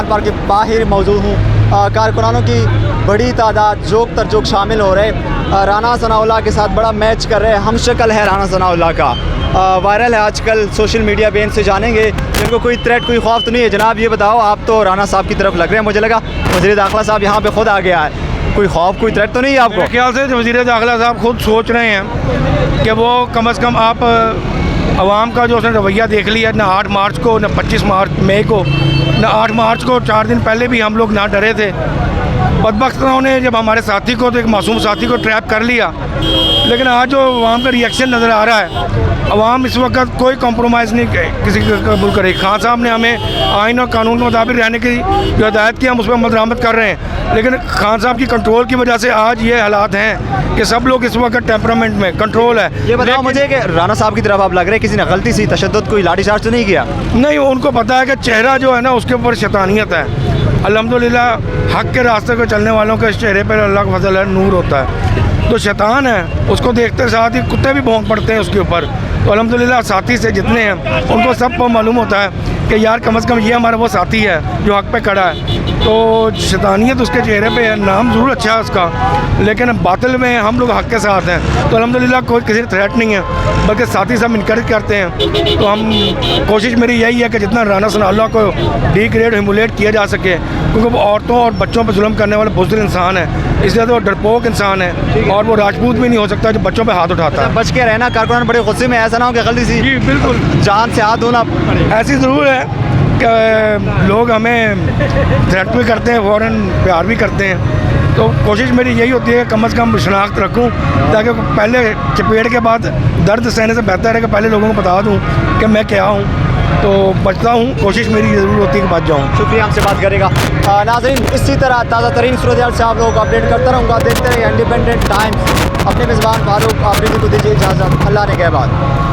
Park کے باہر موجود ہوں. کارکنانوں کی بڑی تعداد جوک تر جوک شامل ہو رہے, رانا ثناء اللہ کے ساتھ بڑا میچ کر رہے ہیں. ہم شکل ہے رانا ثناء اللہ کا, وائرل ہے آج کل سوشل میڈیا پہ. ان سے جانیں گے ان کو کوئی تھریٹ کوئی خوف تو نہیں ہے. جناب یہ بتاؤ, آپ تو رانا صاحب کی طرف لگ رہے ہیں, مجھے لگا وزیر داخلہ صاحب یہاں پہ خود آ گیا ہے, کوئی خوف کوئی تھریٹ تو نہیں ہے آپ کو؟ میرے خیال سے وزیر داخلہ صاحب خود سوچ رہے ہیں کہ وہ کم از کم آپ عوام کا جو اس نے رویہ دیکھ لیا, نہ 8 مارچ کو نہ 25 مئی کو نہ 8 مارچ کو, 4 دن پہلے بھی ہم لوگ نہ ڈرے تھے. بدبختوں نے جب ہمارے ساتھی کو تو ایک معصوم ساتھی کو ٹریپ کر لیا, لیکن آج جو عوام کا ریئیکشن نظر آ رہا ہے, عوام اس وقت کوئی کمپرومائز نہیں کسی کا قبول کرے. خان صاحب نے ہمیں آئین اور قانون کے مطابق رہنے کی جو ہدایت کی, ہم اس پہ عمل درآمد کر رہے ہیں, لیکن خان صاحب کی کنٹرول کی وجہ سے آج یہ حالات ہیں کہ سب لوگ اس وقت ٹیمپرامنٹ میں کنٹرول ہے. یہ بتاؤ مجھے کہ رانا صاحب کی طرف آپ لگ رہے ہیں, کسی نے غلطی سی تشدد کوئی لاٹھی چارج تو نہیں کیا؟ نہیں, ان کو پتہ ہے کہ چہرہ جو ہے نا اس کے اوپر شیطانیت ہے. الحمدللہ حق کے راستے پہ چلنے والوں کے چہرے پہ اللہ کا فضل ہے, نور ہوتا ہے. تو شیطان ہے, اس کو دیکھتے ساتھ ہی کتے بھی بھونک پڑتے ہیں اس کے اوپر. تو الحمدللہ ساتھی سے جتنے ہیں ان کو سب کو معلوم ہوتا ہے کہ یار کم از کم یہ ہمارا وہ ساتھی ہے جو حق پہ کھڑا ہے. تو شیطانیت اس کے چہرے پہ ہے, نام ضرور اچھا ہے اس کا, لیکن باطل میں ہم لوگ حق کے ساتھ ہیں. تو الحمدللہ کوئی کسی تھریٹ نہیں ہے, بلکہ ساتھی سے ہم انکریج کرتے ہیں. تو ہم کوشش میری یہی ہے کہ جتنا رانا ثناء اللہ کو ڈیگریڈ ہیمولیٹ کیا جا سکے, کیونکہ وہ عورتوں اور بچوں پہ ظلم کرنے والا بزدل انسان ہے, اس لیے تو وہ ڈرپوک انسان ہے, اور وہ راجپوت بھی نہیں ہو سکتا جو بچوں پہ ہاتھ اٹھاتا ہے. بچ کے رہنا, کارکنان بڑے غصے میں, ایسا نہ ہو کہ غلطی سی جی بالکل جان سے ہاتھ دھونا پڑے. ایسی ضرور ہے کہ لوگ ہمیں تھریٹ بھی کرتے ہیں, فوراً پیار بھی کرتے ہیں. تو کوشش میری یہی ہوتی ہے کہ کم از کم شناخت رکھوں, تاکہ پہلے چپیٹ کے بعد درد سہنے سے بہتر ہے کہ پہلے لوگوں کو بتا دوں کہ میں کیا ہوں. تو بچتا ہوں, کوشش میری یہ ضرور ہوتی ہے کہ بچ جاؤں. شکریہ ہم سے بات کرے گا. ناظرین اسی طرح تازہ ترین صورتحال سے آپ لوگوں کو اپڈیٹ کرتا رہوں گا. دیکھتے رہیے انڈیپینڈنٹ ٹائمز. اپنے میزبان فاروق آفریدی کو دیجیے اجازت. اللہ نے کہہ بات.